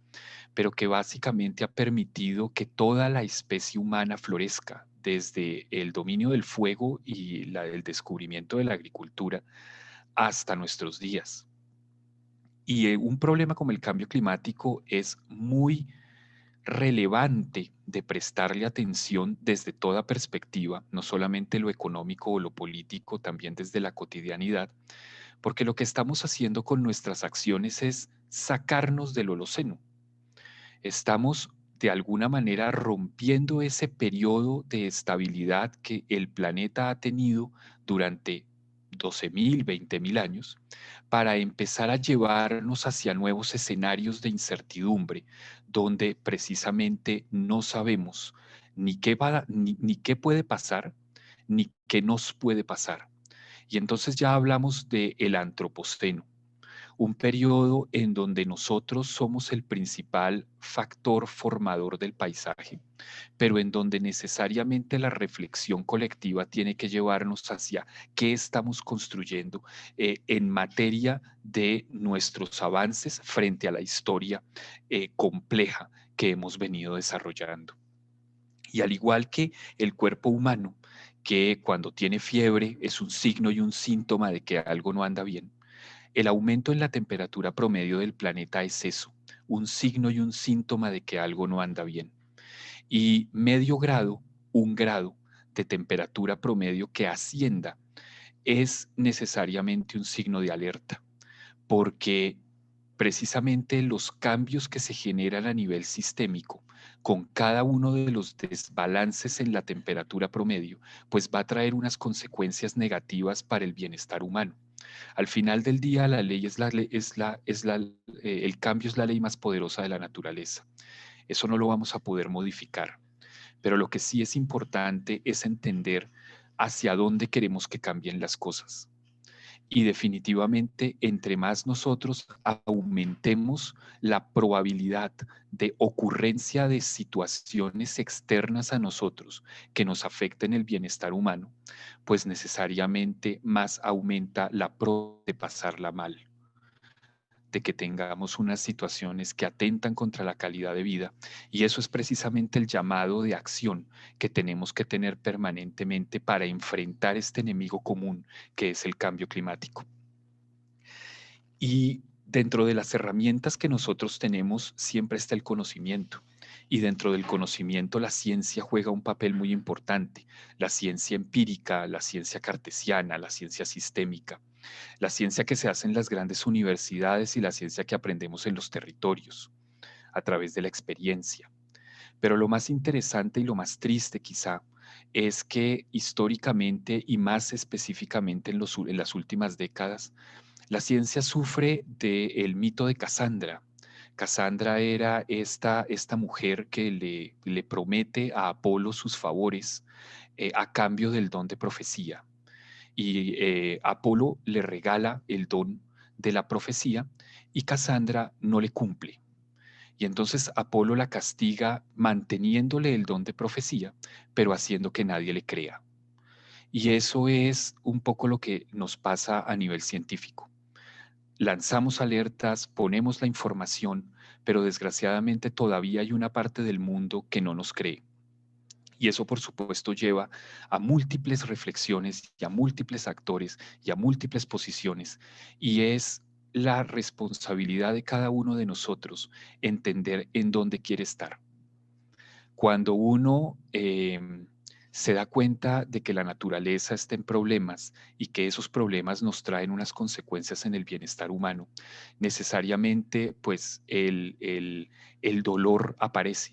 I: pero que básicamente ha permitido que toda la especie humana florezca, desde el dominio del fuego y el descubrimiento de la agricultura hasta nuestros días. Y un problema como el cambio climático es muy relevante de prestarle atención desde toda perspectiva, no solamente lo económico o lo político, también desde la cotidianidad, porque lo que estamos haciendo con nuestras acciones es sacarnos del Holoceno. Estamos de alguna manera rompiendo ese periodo de estabilidad que el planeta ha tenido durante 12.000, 20.000 años para empezar a llevarnos hacia nuevos escenarios de incertidumbre, donde precisamente no sabemos ni qué puede pasar, ni qué nos puede pasar. Y entonces ya hablamos del antropoceno, un periodo en donde nosotros somos el principal factor formador del paisaje, pero en donde necesariamente la reflexión colectiva tiene que llevarnos hacia qué estamos construyendo en materia de nuestros avances frente a la historia compleja que hemos venido desarrollando. Y al igual que el cuerpo humano, que cuando tiene fiebre es un signo y un síntoma de que algo no anda bien, el aumento en la temperatura promedio del planeta es eso, un signo y un síntoma de que algo no anda bien. Y medio grado, 1 grado de temperatura promedio que ascienda es necesariamente un signo de alerta, porque precisamente los cambios que se generan a nivel sistémico con cada uno de los desbalances en la temperatura promedio, pues va a traer unas consecuencias negativas para el bienestar humano. Al final del día, la ley el cambio es la ley más poderosa de la naturaleza. Eso no lo vamos a poder modificar. Pero lo que sí es importante es entender hacia dónde queremos que cambien las cosas. Y definitivamente, entre más nosotros aumentemos la probabilidad de ocurrencia de situaciones externas a nosotros que nos afecten el bienestar humano, pues necesariamente más aumenta la probabilidad de pasarla mal, de que tengamos unas situaciones que atentan contra la calidad de vida. Y eso es precisamente el llamado de acción que tenemos que tener permanentemente para enfrentar este enemigo común que es el cambio climático. Y dentro de las herramientas que nosotros tenemos siempre está el conocimiento. Y dentro del conocimiento la ciencia juega un papel muy importante. La ciencia empírica, la ciencia cartesiana, la ciencia sistémica, la ciencia que se hace en las grandes universidades y la ciencia que aprendemos en los territorios a través de la experiencia. Pero lo más interesante y lo más triste quizá es que históricamente y más específicamente en las últimas décadas, la ciencia sufre del mito de Casandra. Casandra era esta mujer que le promete a Apolo sus favores a cambio del don de profecía. Y Apolo le regala el don de la profecía y Casandra no le cumple. Y entonces Apolo la castiga manteniéndole el don de profecía, pero haciendo que nadie le crea. Y eso es un poco lo que nos pasa a nivel científico. Lanzamos alertas, ponemos la información, pero desgraciadamente todavía hay una parte del mundo que no nos cree. Y eso, por supuesto, lleva a múltiples reflexiones y a múltiples actores y a múltiples posiciones. Y es la responsabilidad de cada uno de nosotros entender en dónde quiere estar. Cuando uno se da cuenta de que la naturaleza está en problemas y que esos problemas nos traen unas consecuencias en el bienestar humano, necesariamente pues el dolor aparece.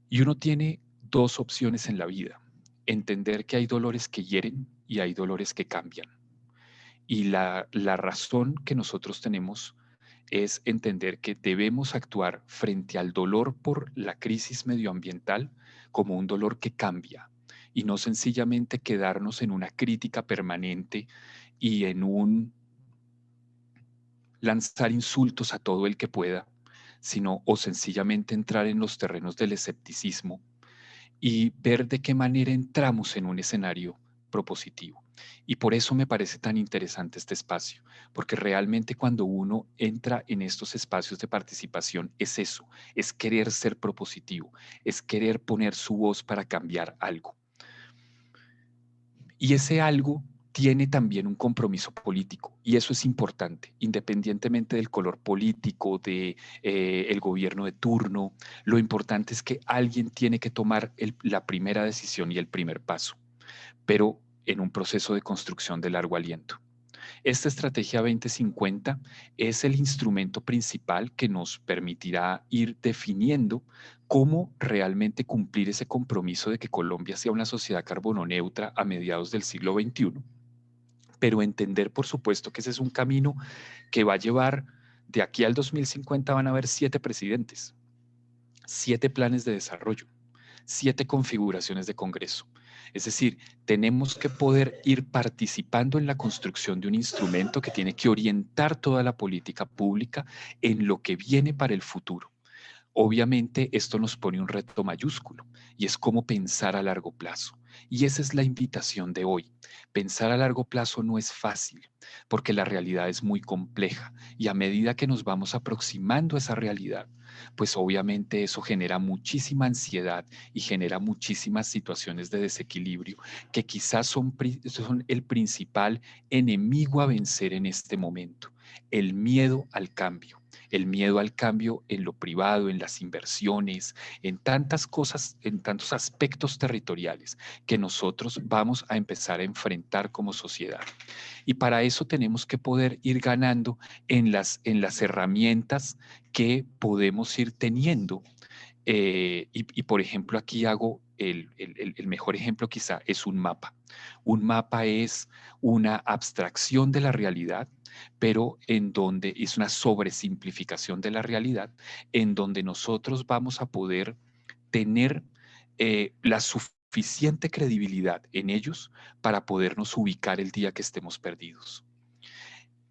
I: Y uno tiene dos opciones en la vida. entender que hay dolores que hieren y hay dolores que cambian. Y la razón que nosotros tenemos es entender que debemos actuar frente al dolor por la crisis medioambiental como un dolor que cambia y no sencillamente quedarnos en una crítica permanente y en un lanzar insultos a todo el que pueda, sino o sencillamente entrar en los terrenos del escepticismo y ver de qué manera entramos en un escenario propositivo. Y por eso me parece tan interesante este espacio, porque realmente cuando uno entra en estos espacios de participación es eso, es querer ser propositivo, es querer poner su voz para cambiar algo. Y ese algo tiene también un compromiso político y eso es importante, independientemente del color político, de el gobierno de turno. Lo importante es que alguien tiene que tomar la primera decisión y el primer paso, pero en un proceso de construcción de largo aliento. Esta estrategia 2050 es el instrumento principal que nos permitirá ir definiendo cómo realmente cumplir ese compromiso de que Colombia sea una sociedad carbono neutra a mediados del siglo XXI, pero entender, por supuesto, que ese es un camino que va a llevar, de aquí al 2050 van a haber 7 presidentes, 7 planes de desarrollo, 7 configuraciones de Congreso. Es decir, tenemos que poder ir participando en la construcción de un instrumento que tiene que orientar toda la política pública en lo que viene para el futuro. Obviamente esto nos pone un reto mayúsculo y es cómo pensar a largo plazo. Y esa es la invitación de hoy. Pensar a largo plazo no es fácil porque la realidad es muy compleja y a medida que nos vamos aproximando a esa realidad, pues obviamente eso genera muchísima ansiedad y genera muchísimas situaciones de desequilibrio que quizás son el principal enemigo a vencer en este momento, el miedo al cambio. El miedo al cambio en lo privado, en las inversiones, en tantas cosas, en tantos aspectos territoriales que nosotros vamos a empezar a enfrentar como sociedad. Y para eso tenemos que poder ir ganando en las herramientas que podemos ir teniendo. Y por ejemplo, aquí hago el mejor ejemplo quizá es un mapa. Un mapa es una abstracción de la realidad, pero en donde es una sobresimplificación de la realidad, en donde nosotros vamos a poder tener la suficiente credibilidad en ellos para podernos ubicar el día que estemos perdidos.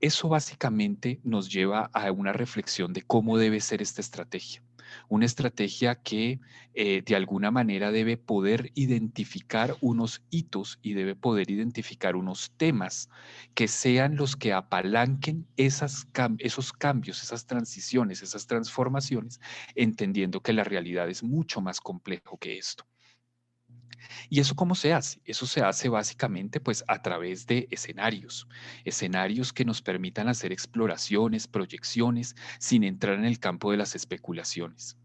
I: Eso básicamente nos lleva a una reflexión de cómo debe ser esta estrategia. Una estrategia que de alguna manera debe poder identificar unos hitos y debe poder identificar unos temas que sean los que apalanquen esos cambios, esas transiciones, esas transformaciones, entendiendo que la realidad es mucho más complejo que esto. ¿Y eso cómo se hace? Eso se hace básicamente pues a través de escenarios, escenarios que nos permitan hacer exploraciones, proyecciones, sin entrar en el campo de las especulaciones.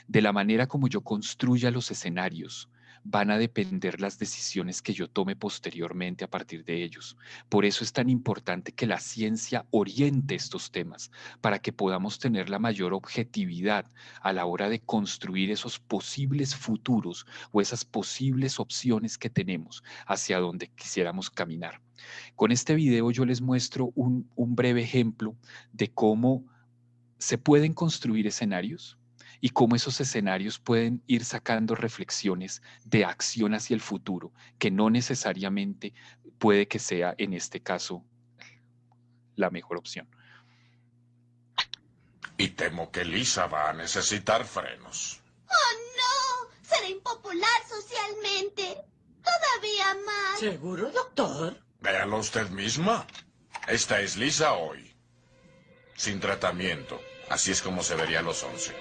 I: De la manera como yo construya los escenarios, van a depender las decisiones que yo tome posteriormente a partir de ellos. Por eso es tan importante que la ciencia oriente estos temas, para que podamos tener la mayor objetividad a la hora de construir esos posibles futuros o esas posibles opciones que tenemos hacia donde quisiéramos caminar. Con este video yo les muestro un breve ejemplo de cómo se pueden construir escenarios y cómo esos escenarios pueden ir sacando reflexiones de acción hacia el futuro, que no necesariamente puede que sea en este caso la mejor opción.
J: Y temo que Lisa va a necesitar frenos.
K: ¡Oh, no! Será impopular socialmente. Todavía más.
L: ¿Seguro, doctor?
J: Véalo usted misma. Esta es Lisa hoy. Sin tratamiento. Así es como se vería a los 11,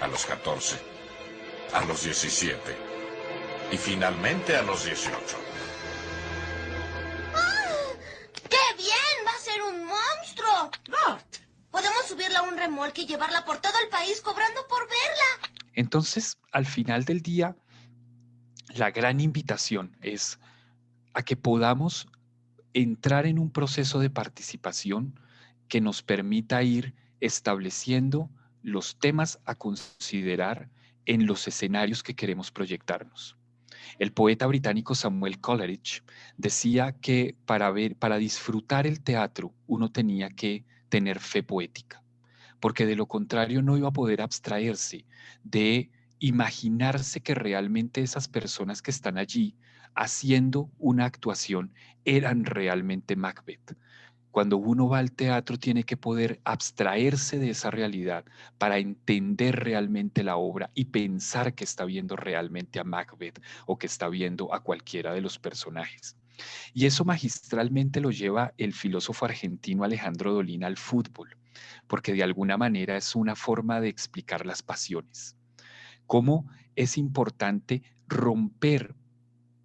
J: a los 14, a los 17 y finalmente a los 18.
K: ¡Ah! ¡Qué bien! ¡Va a ser un monstruo!
L: Bart.
K: Podemos subirla a un remolque y llevarla por todo el país cobrando por verla.
I: Entonces, al final del día, la gran invitación es a que podamos entrar en un proceso de participación que nos permita ir estableciendo los temas a considerar en los escenarios que queremos proyectarnos. El poeta británico Samuel Coleridge decía que para disfrutar el teatro uno tenía que tener fe poética, porque de lo contrario no iba a poder abstraerse de imaginarse que realmente esas personas que están allí haciendo una actuación eran realmente Macbeth. Cuando uno va al teatro tiene que poder abstraerse de esa realidad para entender realmente la obra y pensar que está viendo realmente a Macbeth o que está viendo a cualquiera de los personajes. Y eso magistralmente lo lleva el filósofo argentino Alejandro Dolina al fútbol, porque de alguna manera es una forma de explicar las pasiones. Cómo es importante romper,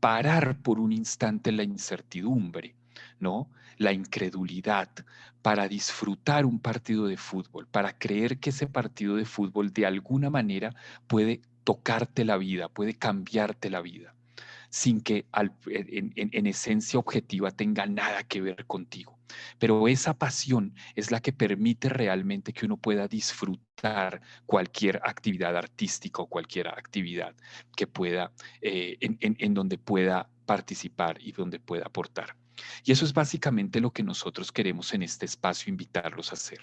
I: parar por un instante la incertidumbre, ¿no? La incredulidad, para disfrutar un partido de fútbol, para creer que ese partido de fútbol de alguna manera puede tocarte la vida, puede cambiarte la vida, sin que en esencia objetiva tenga nada que ver contigo. Pero esa pasión es la que permite realmente que uno pueda disfrutar cualquier actividad artística o cualquier actividad que pueda, en donde pueda participar y donde pueda aportar. Y eso es básicamente lo que nosotros queremos en este espacio invitarlos a hacer,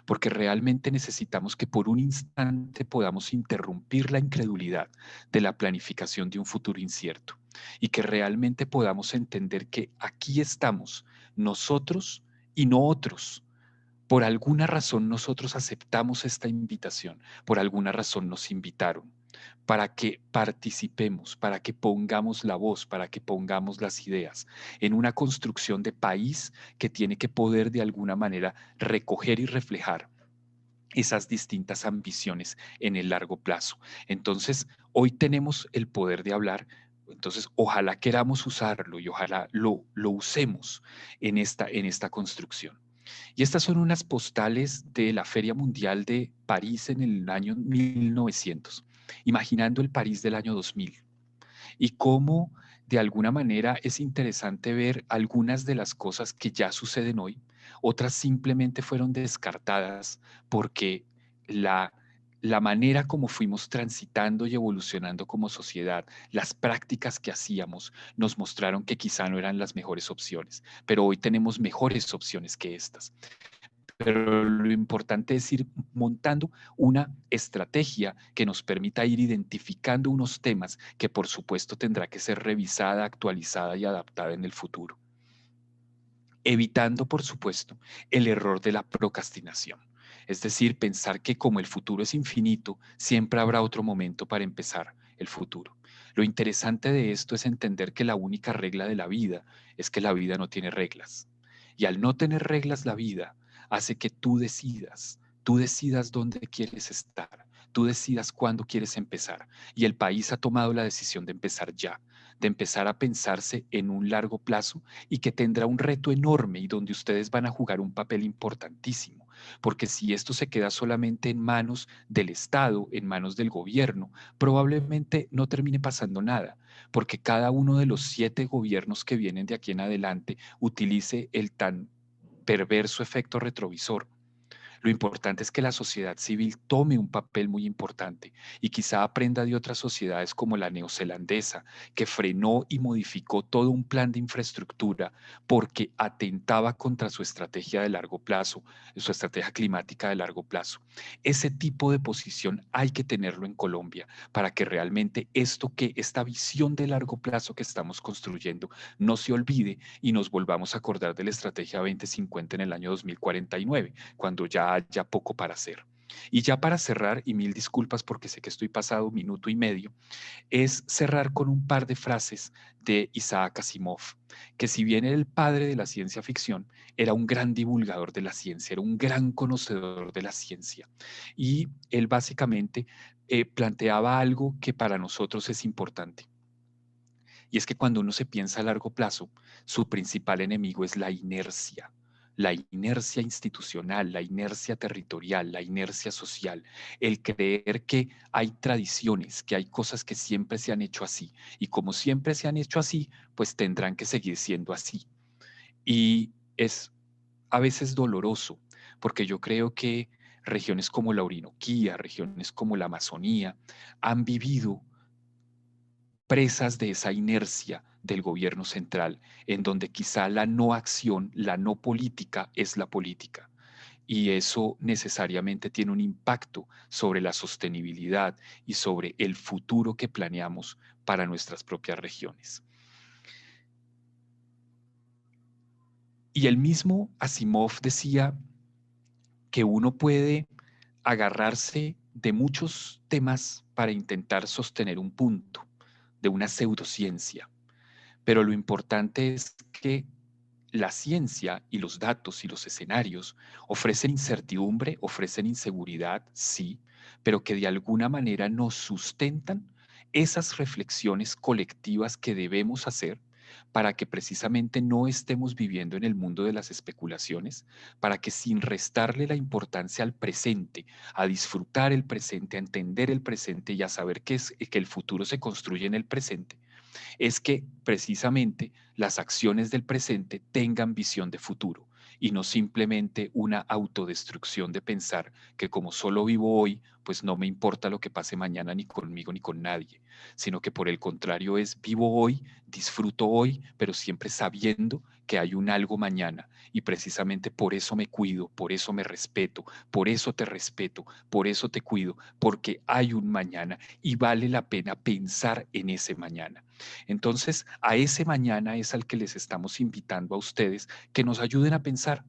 I: porque realmente necesitamos que por un instante podamos interrumpir la incredulidad de la planificación de un futuro incierto y que realmente podamos entender que aquí estamos nosotros y no otros. Por alguna razón nosotros aceptamos esta invitación, por alguna razón nos invitaron para que participemos, para que pongamos la voz, para que pongamos las ideas en una construcción de país que tiene que poder de alguna manera recoger y reflejar esas distintas ambiciones en el largo plazo. Entonces, hoy tenemos el poder de hablar. Entonces, ojalá queramos usarlo y ojalá lo usemos en esta construcción. Y estas son unas postales de la Feria Mundial de París en el año 1900, imaginando el París del año 2000 y cómo de alguna manera es interesante ver algunas de las cosas que ya suceden hoy, otras simplemente fueron descartadas porque la manera como fuimos transitando y evolucionando como sociedad, las prácticas que hacíamos, nos mostraron que quizá no eran las mejores opciones, pero hoy tenemos mejores opciones que estas. Pero lo importante es ir montando una estrategia que nos permita ir identificando unos temas que por supuesto tendrá que ser revisada, actualizada y adaptada en el futuro. Evitando, por supuesto, el error de la procrastinación. Es decir, pensar que como el futuro es infinito, siempre habrá otro momento para empezar el futuro. Lo interesante de esto es entender que la única regla de la vida es que la vida no tiene reglas. Y al no tener reglas la vida hace que tú decidas dónde quieres estar, tú decidas cuándo quieres empezar. Y el país ha tomado la decisión de empezar ya, de empezar a pensarse en un largo plazo y que tendrá un reto enorme y donde ustedes van a jugar un papel importantísimo, porque si esto se queda solamente en manos del Estado, en manos del gobierno, probablemente no termine pasando nada, porque cada uno de los 7 gobiernos que vienen de aquí en adelante utilice el tan perverso efecto retrovisor. Lo importante es que la sociedad civil tome un papel muy importante y quizá aprenda de otras sociedades como la neozelandesa, que frenó y modificó todo un plan de infraestructura porque atentaba contra su estrategia de largo plazo, su estrategia climática de largo plazo. Ese tipo de posición hay que tenerlo en Colombia para que realmente esta visión de largo plazo que estamos construyendo no se olvide y nos volvamos a acordar de la estrategia 2050 en el año 2049, cuando ya haya poco para hacer. Y ya para cerrar, y mil disculpas porque sé que estoy pasado 1 minuto y medio, es cerrar con un par de frases de Isaac Asimov, que si bien era el padre de la ciencia ficción, era un gran divulgador de la ciencia, era un gran conocedor de la ciencia. Y él básicamente planteaba algo que para nosotros es importante. Y es que cuando uno se piensa a largo plazo, su principal enemigo es la inercia institucional, la inercia territorial, la inercia social, el creer que hay tradiciones, que hay cosas que siempre se han hecho así, y como siempre se han hecho así, pues tendrán que seguir siendo así. Y es a veces doloroso, porque yo creo que regiones como la Orinoquía, regiones como la Amazonía, han vivido presas de esa inercia del gobierno central, en donde quizá la no acción, la no política es la política. Y eso necesariamente tiene un impacto sobre la sostenibilidad y sobre el futuro que planeamos para nuestras propias regiones. Y el mismo Asimov decía que uno puede agarrarse de muchos temas para intentar sostener un punto, de una pseudociencia. Pero lo importante es que la ciencia y los datos y los escenarios ofrecen incertidumbre, ofrecen inseguridad, sí, pero que de alguna manera nos sustentan esas reflexiones colectivas que debemos hacer para que precisamente no estemos viviendo en el mundo de las especulaciones, para que sin restarle la importancia al presente, a disfrutar el presente, a entender el presente y a saber que el futuro se construye en el presente, es que precisamente las acciones del presente tengan visión de futuro y no simplemente una autodestrucción de pensar que como solo vivo hoy, pues no me importa lo que pase mañana ni conmigo ni con nadie, sino que por el contrario es vivo hoy, disfruto hoy, pero siempre sabiendo que hay un algo mañana y precisamente por eso me cuido, por eso me respeto, por eso te respeto, por eso te cuido, porque hay un mañana y vale la pena pensar en ese mañana. Entonces, a ese mañana es al que les estamos invitando a ustedes que nos ayuden a pensar,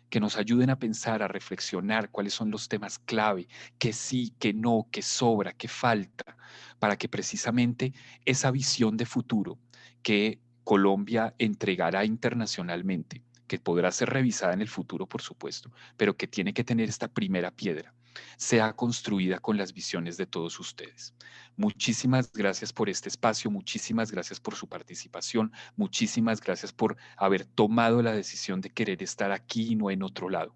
I: que nos ayuden a pensar, a reflexionar cuáles son los temas clave, que sí, que no, que sobra, que falta, para que precisamente esa visión de futuro que Colombia entregará internacionalmente, que podrá ser revisada en el futuro, por supuesto, pero que tiene que tener esta primera piedra, sea construida con las visiones de todos ustedes. Muchísimas gracias por este espacio, muchísimas gracias por su participación, muchísimas gracias por haber tomado la decisión de querer estar aquí y no en otro lado.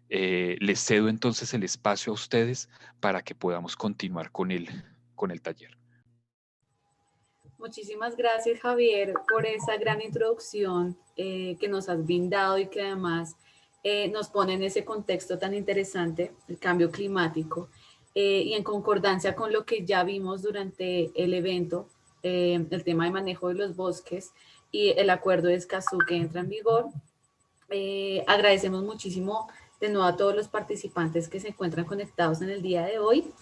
I: Les cedo entonces el espacio a ustedes para que podamos continuar con el taller.
G: Muchísimas gracias, Javier, por esa gran introducción que nos has brindado y que además nos pone en ese contexto tan interesante, el cambio climático, y en concordancia con lo que ya vimos durante el evento, el tema de manejo de los bosques y el acuerdo de Escazú que entra en vigor. Agradecemos muchísimo de nuevo a todos los participantes que se encuentran conectados en el día de hoy.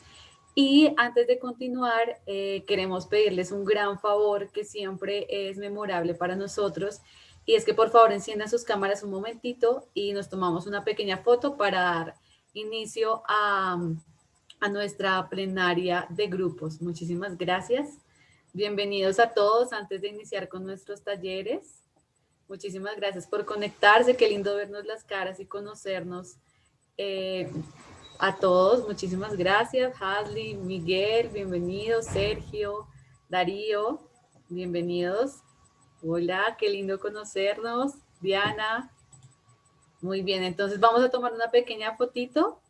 G: Y antes de continuar, queremos pedirles un gran favor que siempre es memorable para nosotros, y es que por favor enciendan sus cámaras un momentito y nos tomamos una pequeña foto para dar inicio a nuestra plenaria de grupos. Muchísimas gracias. Bienvenidos a todos antes de iniciar con nuestros talleres. Muchísimas gracias por conectarse. Qué lindo vernos las caras y conocernos. A todos, muchísimas gracias. Hasley, Miguel, bienvenidos. Sergio, Darío, bienvenidos. Hola, qué lindo conocernos. Diana. Muy bien, entonces vamos a tomar una pequeña fotito.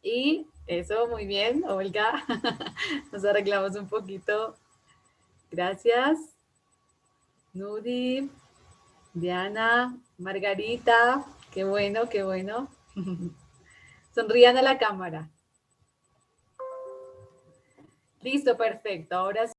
G: Y eso, muy bien, Olga. Nos arreglamos un poquito. Gracias. Nudi, Diana, Margarita. Qué bueno, qué bueno. Sonrían a la cámara. Listo, perfecto. Ahora